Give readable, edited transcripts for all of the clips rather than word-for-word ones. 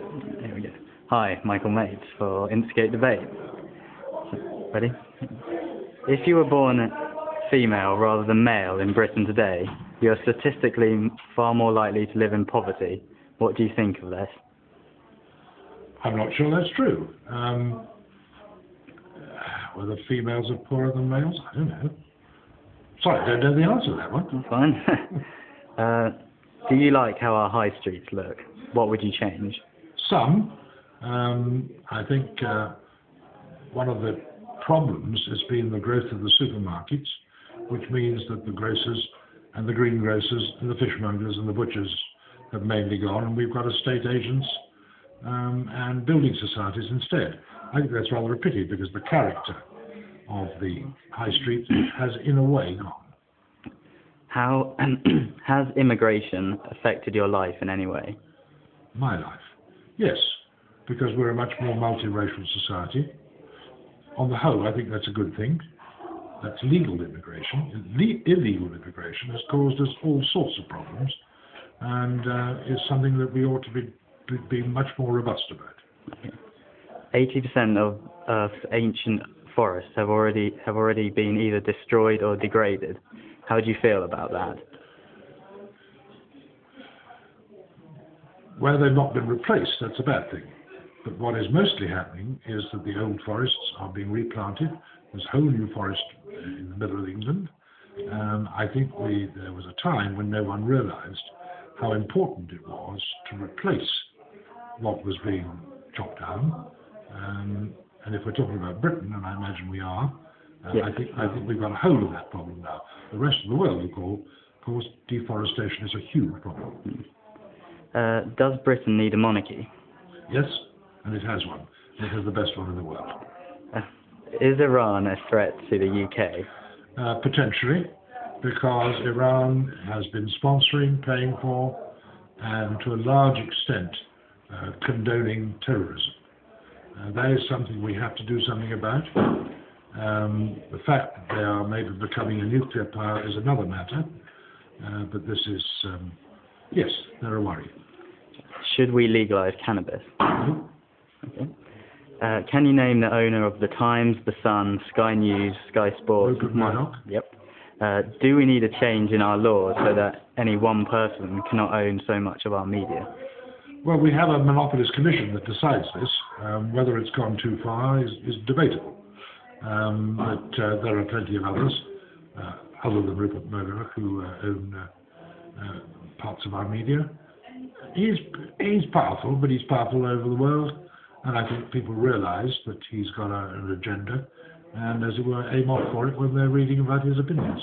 Here we go. Hi, Michael Mates for Instigate Debate. Ready? If you were born female rather than male in Britain today, you are statistically far more likely to live in poverty. What do you think of this? I'm not sure that's true. Whether females are poorer than males, I don't know. Sorry, I don't know the answer to that one. That's fine. Do you like how our high streets look? What would you change? Some. I think one of the problems has been the growth of the supermarkets, which means that the grocers and the greengrocers and the fishmongers and the butchers have mainly gone, and we've got estate agents and building societies instead. I think that's rather a pity because the character of the high street has in a way gone. How has immigration affected your life in any way? My life? Yes, because we're a much more multiracial society. On the whole, I think that's a good thing. That's legal immigration. Illegal immigration has caused us all sorts of problems and is something that we ought to be much more robust about. 80% of Earth's ancient forests have already been either destroyed or degraded. How do you feel about that? Where they've not been replaced, that's a bad thing. But what is mostly happening is that the old forests are being replanted. There's a whole new forest in the middle of England. I think there was a time when no one realised how important it was to replace what was being chopped down. And if we're talking about Britain, and I imagine we are, yes. I think we've got a hold of that problem now. The rest of the world, of course, deforestation is a huge problem. Does Britain need a monarchy? Yes, and it has one. It has the best one in the world. Is Iran a threat to the UK? Potentially, because Iran has been sponsoring, paying for, and to a large extent condoning terrorism. That is something we have to do something about. The fact that they are maybe becoming a nuclear power is another matter, but this is, yes, they're a worry. Should we legalise cannabis? No. Okay. Can you name the owner of The Times, The Sun, Sky News, Sky Sports? Rupert Murdoch? Yep. Do we need a change in our laws so that any one person cannot own so much of our media? Well, we have a monopolist commission that decides this. Whether it's gone too far is debatable. But there are plenty of others, other than Rupert Murdoch, who own parts of our media. He's powerful, but he's powerful over the world, and I think people realise that he's got an agenda, and as it were, aim off for it when they're reading about his opinions.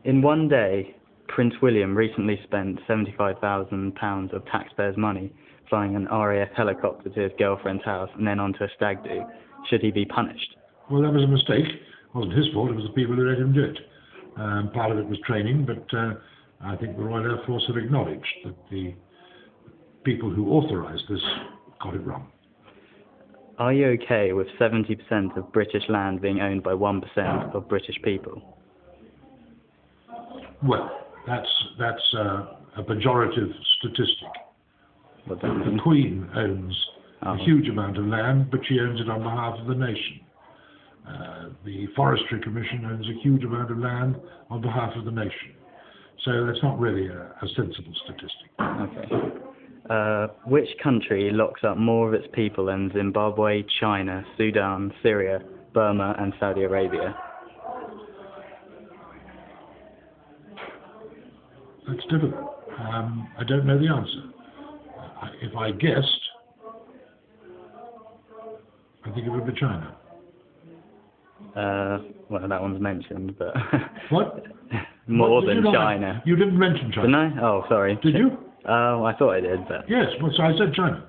In one day, Prince William recently spent £75,000 of taxpayers' money flying an RAF helicopter to his girlfriend's house and then onto a stag do. Should he be punished? Well, that was a mistake. It wasn't his fault, it was the people who let him do it. Part of it was training, but I think the Royal Air Force have acknowledged that the people who authorised this got it wrong. Are you okay with 70% of British land being owned by 1% of British people? Well, that's a pejorative statistic. What does that mean? The Queen owns a huge amount of land, but she owns it on behalf of the nation. The Forestry Commission owns a huge amount of land on behalf of the nation. So that's not really a sensible statistic. Okay. Which country locks up more of its people than Zimbabwe, China, Sudan, Syria, Burma, and Saudi Arabia? That's difficult. I don't know the answer. If I guessed, I think it would be China. Well, that one's mentioned, but... What? More than China. You didn't mention China. Didn't I? Oh, sorry. Did you? I thought I did, but... Yes, well, so I said China.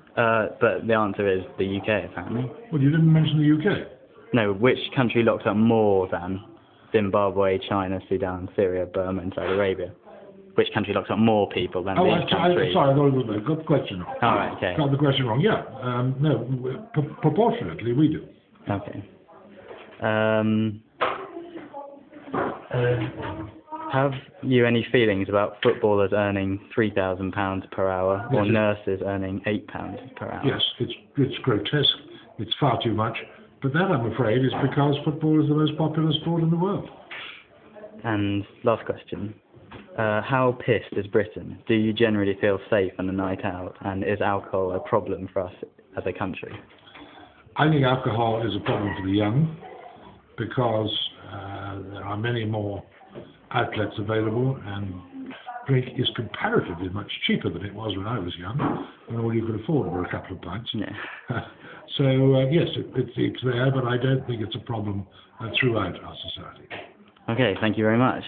But the answer is the UK, apparently. Well, you didn't mention the UK. No, which country locks up more than Zimbabwe, China, Sudan, Syria, Burma, and Saudi Arabia? Which country locks up more people than these countries? Sorry, I thought it was I got the question wrong. All right, okay. Got the question wrong, yeah. No, proportionately we do. Okay. Have you any feelings about footballers earning £3,000 per hour or Yes, nurses earning £8 per hour? yes, it's grotesque. It's far too much. But that, I'm afraid, is because football is the most popular sport in the world. And last question. How pissed is Britain? Do you generally feel safe on a night out? And is alcohol a problem for us as a country? I think alcohol is a problem for the young because there are many more outlets available, and drink is comparatively much cheaper than it was when I was young, when all you could afford were a couple of pints. Yeah. So yes, it's there, but I don't think it's a problem throughout our society. Okay, thank you very much.